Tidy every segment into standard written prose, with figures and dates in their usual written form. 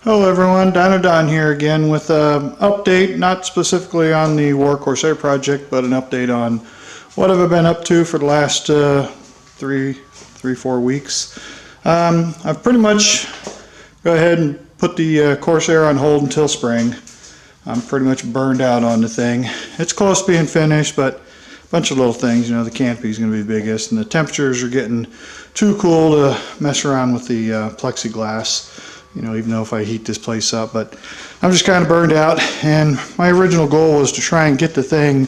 Hello everyone, Dino Don here again with an update, not specifically on the W.A.R Corsair project, but an update on what have I been up to for the last 4 weeks. I've pretty much go ahead and put the Corsair on hold until spring. I'm pretty much burned out on the thing. It's close to being finished, but a bunch of little things. You know, the canopy is going to be the biggest, and the temperatures are getting too cool to mess around with the plexiglass. You know, even though if I heat this place up, but I'm just kind of burned out, and my original goal was to try and get the thing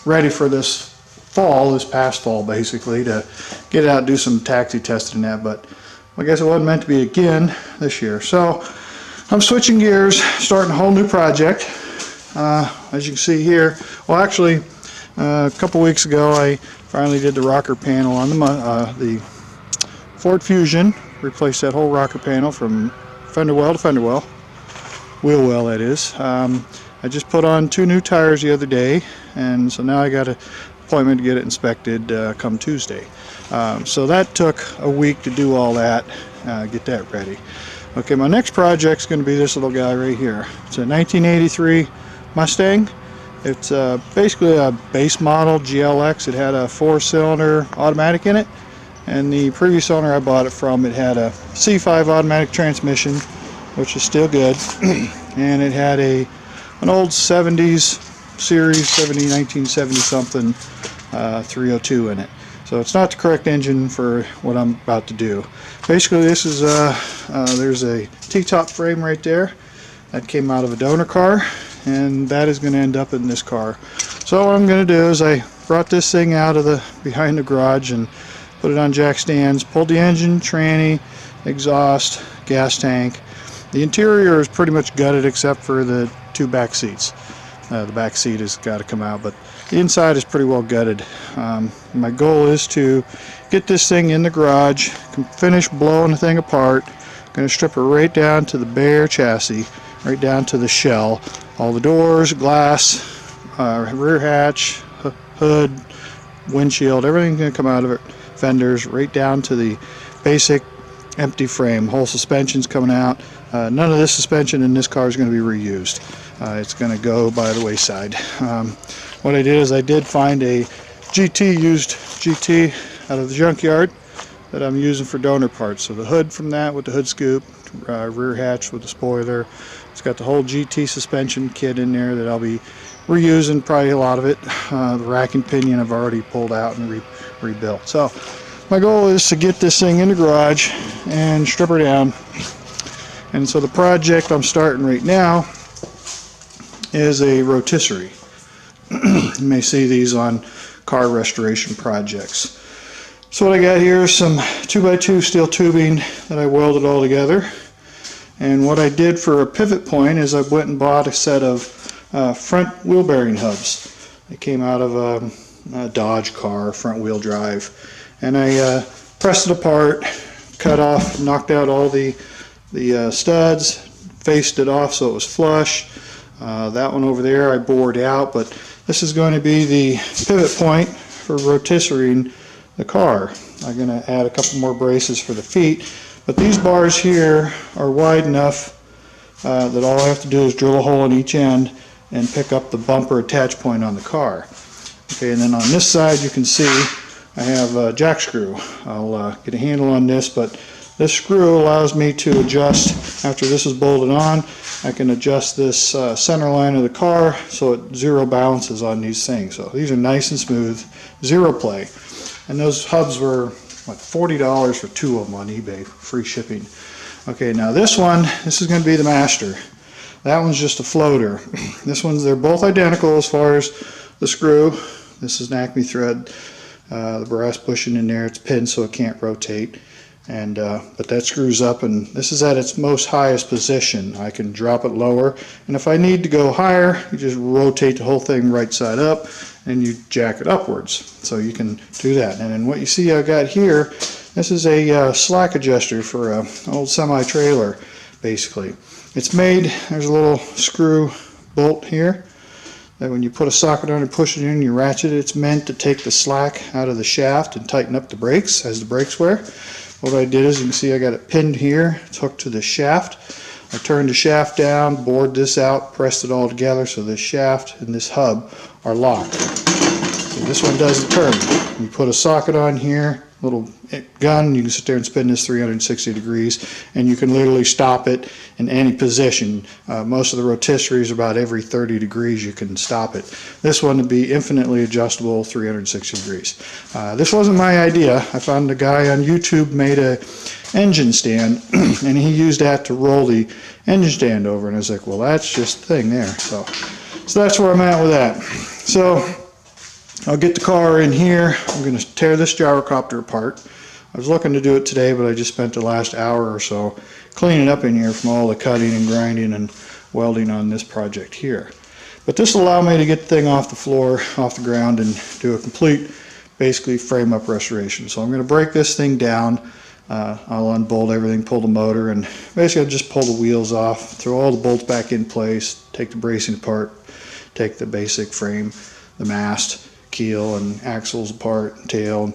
ready for this past fall basically, to get out and do some taxi testing and that, but I guess it wasn't meant to be again this year. So I'm switching gears, starting a whole new project. As you can see here, well actually a couple weeks ago I finally did the rocker panel on the Ford Fusion. Replaced that whole rocker panel from fender well to fender well, wheel well that is. I just put on 2 new tires the other day, and so now I got an appointment to get it inspected come Tuesday. So that took a week to do all that, get that ready. Okay, my next project's going to be this little guy right here. It's a 1983 Mustang. It's basically a base model GLX. It had a 4-cylinder automatic in it. And the previous owner I bought it from, it had a C5 automatic transmission, which is still good, and it had an old 70s series, 1970 something 302 in it. So it's not the correct engine for what I'm about to do. Basically, this is there's a T-top frame right there that came out of a donor car, and that is going to end up in this car. So what I'm going to do is I brought this thing out of behind the garage and put it on jack stands, pulled the engine, tranny, exhaust, gas tank. The interior is pretty much gutted except for the 2 back seats. The back seat has got to come out, but the inside is pretty well gutted. My goal is to get this thing in the garage, finish blowing the thing apart. Going to strip it right down to the bare chassis, right down to the shell. All the doors, glass, rear hatch, hood, windshield, everything's going to come out of it. Fenders, right down to the basic empty frame. Whole suspension's coming out. None of this suspension in this car is going to be reused. It's going to go by the wayside. What I did is I did find a used GT out of the junkyard that I'm using for donor parts. So the hood from that with the hood scoop, rear hatch with the spoiler. It's got the whole GT suspension kit in there that I'll be reusing, probably a lot of it. The rack and pinion I've already pulled out and rebuilt. So my goal is to get this thing in the garage and strip her down. And so the project I'm starting right now is a rotisserie. You may see these on car restoration projects. So what I got here is some 2x2 steel tubing that I welded all together. And what I did for a pivot point is I went and bought a set of front wheel bearing hubs. They came out of a Dodge car, front wheel drive. And I pressed it apart, cut off, knocked out all the studs, faced it off so it was flush. That one over there I bored out, but this is going to be the pivot point for rotisserie the car. I'm going to add a couple more braces for the feet, but these bars here are wide enough that all I have to do is drill a hole in each end and pick up the bumper attach point on the car. Okay, and then on this side you can see I have a jack screw. I'll get a handle on this, but this screw allows me to adjust, after this is bolted on, I can adjust this center line of the car so it zero balances on these things. So these are nice and smooth, zero play. And those hubs were like $40 for 2 of them on eBay, free shipping. Okay, now this is going to be the master. That one's just a floater. They're both identical as far as the screw. This is an Acme thread. The brass bushing in there, it's pinned so it can't rotate. And but that screws up, and this is at its most highest position. I can drop it lower, and if I need to go higher, you just rotate the whole thing right side up and you jack it upwards. So you can do that. And then what you see I got here, this is a slack adjuster for an old semi-trailer basically. It's made, there's a little screw bolt here that when you put a socket on and push it in, you ratchet it. It's meant to take the slack out of the shaft and tighten up the brakes as the brakes wear. what I did is, you can see I got it pinned here. It's hooked to the shaft. I turned the shaft down, bored this out, pressed it all together so this shaft and this hub are locked. So this one doesn't turn. You put a socket on here, little gun, you can sit there and spin this 360 degrees, and you can literally stop it in any position. Most of the rotisseries, about every 30 degrees you can stop it. This one would be infinitely adjustable 360 degrees. This wasn't my idea. I found a guy on YouTube made a engine stand and he used that to roll the engine stand over, and I was like, well, that's just the thing there. So that's where I'm at with that. So I'll get the car in here. I'm going to tear this gyrocopter apart. I was looking to do it today, but I just spent the last hour or so cleaning up in here from all the cutting and grinding and welding on this project here. But this will allow me to get the thing off the floor, off the ground, and do a complete, basically, frame-up restoration. So I'm going to break this thing down. I'll unbolt everything, pull the motor, and basically I'll just pull the wheels off, throw all the bolts back in place, take the bracing apart, take the basic frame, the mast, keel and axles apart, tail,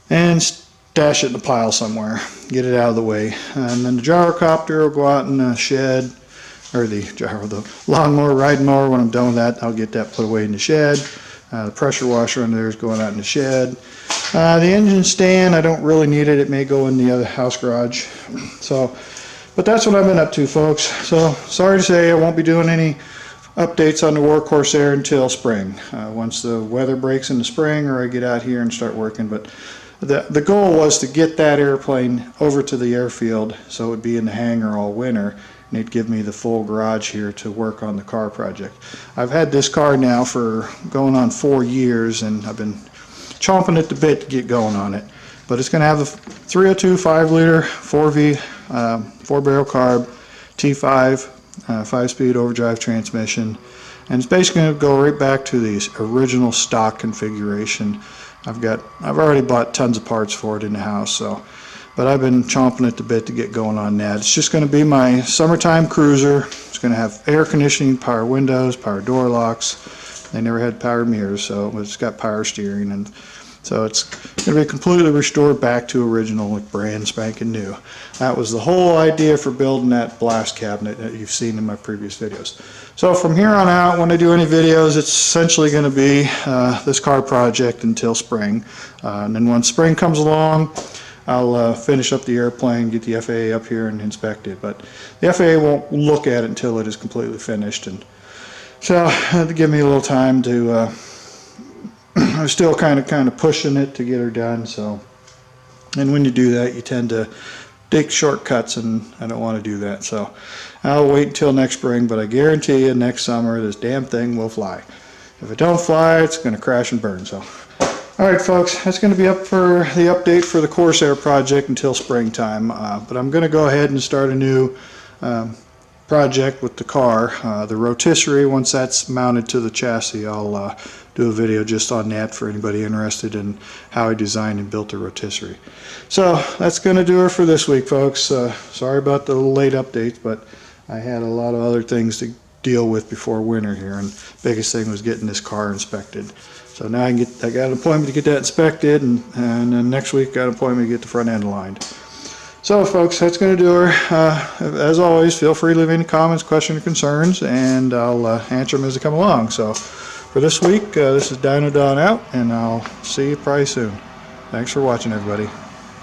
and stash it in the pile somewhere, get it out of the way. And then the gyrocopter will go out in the shed, or the lawnmower, riding mower. When I'm done with that, I'll get that put away in the shed. The pressure washer under there is going out in the shed. The engine stand, I don't really need it. It may go in the other house garage. But that's what I've been up to, folks. So sorry to say I won't be doing any updates on the W.A.R Corsair until spring. Once the weather breaks in the spring, or I get out here and start working. But the goal was to get that airplane over to the airfield so it would be in the hangar all winter, and it'd give me the full garage here to work on the car project. I've had this car now for going on 4 years, and I've been chomping at the bit to get going on it. But it's going to have a 302 5-liter 4V 4-barrel carb T5 5-speed overdrive transmission, and it's basically going to go right back to the original stock configuration. I've already bought tons of parts for it in the house, but I've been chomping at the bit to get going on that. It's just going to be my summertime cruiser. It's going to have air conditioning, power windows, power door locks. They never had power mirrors, so it's got power steering, and so it's going to be completely restored back to original, like brand spanking new. That was the whole idea for building that blast cabinet that you've seen in my previous videos. So from here on out, when I do any videos, it's essentially going to be this car project until spring. And then once spring comes along, I'll finish up the airplane, get the FAA up here and inspect it. But the FAA won't look at it until it is completely finished. And so I had to give me a little time to I'm still kind of pushing it to get her done. So, and when you do that, you tend to take shortcuts, and I don't want to do that. So I'll wait until next spring, but I guarantee you next summer this damn thing will fly. If it don't fly, it's going to crash and burn. So alright folks, that's going to be up for the update for the Corsair project until springtime. But I'm going to go ahead and start a new project with the car. The rotisserie, once that's mounted to the chassis, I'll do a video just on that for anybody interested in how I designed and built the rotisserie. So that's going to do it for this week, folks. Sorry about the late updates, but I had a lot of other things to deal with before winter here, and biggest thing was getting this car inspected. So now I got an appointment to get that inspected, and then next week got an appointment to get the front end aligned. So folks, that's going to do her. As always, feel free to leave any comments, questions, or concerns, and I'll answer them as they come along. So for this week, this is Dino Don out, and I'll see you probably soon. Thanks for watching, everybody.